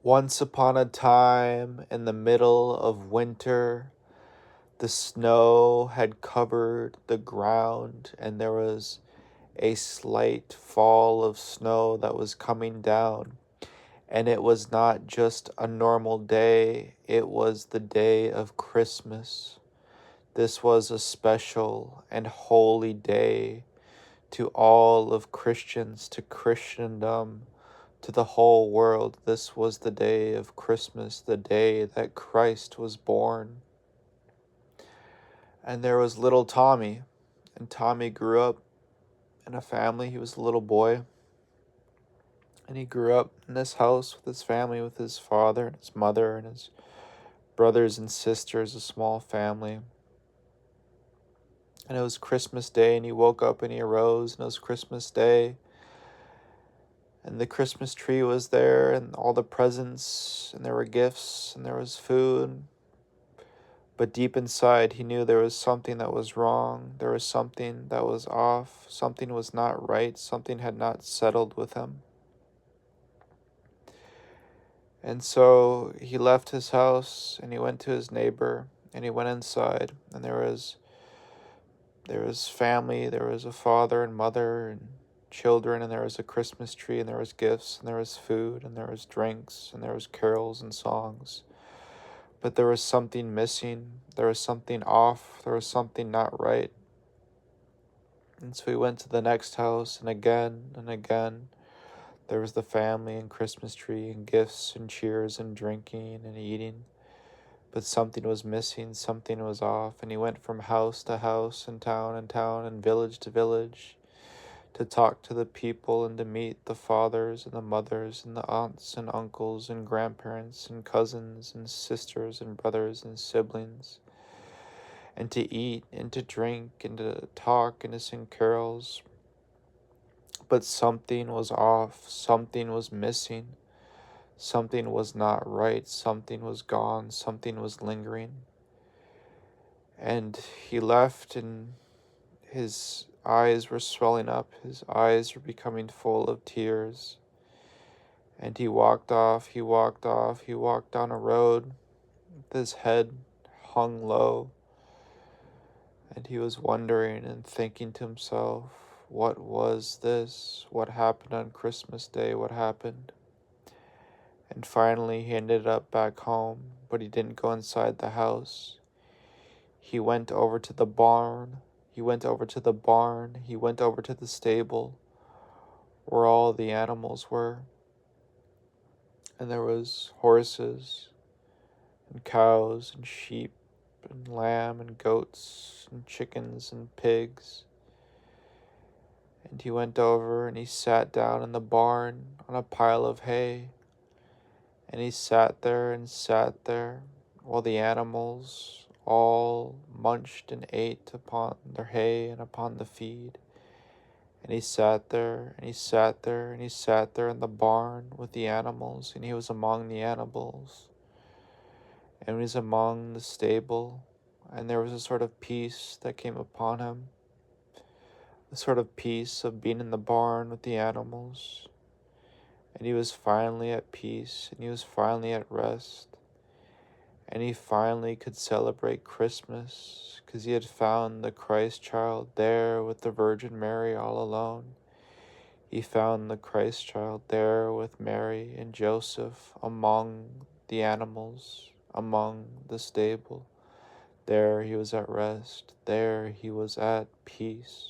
Once upon a time, in the middle of winter, the snow had covered the ground, and there was a slight fall of snow that was coming down. And it was not just a normal day, it was the day of Christmas. This was a special and holy day to all of Christians, to Christendom, to the whole world. This was the day of Christmas, the day that Christ was born. And there was little Tommy, and Tommy grew up in a family. He was a little boy, and he grew up in this house with his family, with his father and his mother and his brothers and sisters, a small family. And it was Christmas Day, and he woke up and he arose, and it was Christmas Day. And the Christmas tree was there, and all the presents, and there were gifts, and there was food. But deep inside, he knew there was something that was wrong. There was something that was off. Something was not right. Something had not settled with him. And so he left his house, and he went to his neighbor, and he went inside, and there was family, there was a father and mother and children, and there was a Christmas tree, and there was gifts, and there was food, and there was drinks, and there was carols and songs. But there was something missing, there was something off, there was something not right. And so he went to the next house, and again, there was the family and Christmas tree and gifts and cheers and drinking and eating. But something was missing, something was off, and he went from house to house and town and village to village to talk to the people and to meet the fathers and the mothers and the aunts and uncles and grandparents and cousins and sisters and brothers and siblings, and to eat and to drink and to talk and to sing carols. But something was off, something was missing. Something was not right, something was gone, something was lingering. And he left, and his eyes were swelling up, his eyes were becoming full of tears. And he walked off, he walked down a road with his head hung low. And he was wondering and thinking to himself, what was this? What happened on Christmas Day? What happened? And finally he ended up back home, but he didn't go inside the house. He went over to the barn. He went over to the stable where all the animals were. And there was horses and cows and sheep and lamb and goats and chickens and pigs. And he went over and he sat down in the barn on a pile of hay. And he sat there while the animals all munched and ate upon their hay and upon the feed. And he sat there in the barn with the animals, and he was among the animals, and he was among the stable, and there was a sort of peace that came upon him, a sort of peace of being in the barn with the animals. And he was finally at peace, and he was finally at rest, and he finally could celebrate Christmas, because he had found the Christ child there with the Virgin Mary all alone. He found the Christ child there with Mary and Joseph among the animals, among the stable. There he was at rest, there he was at peace.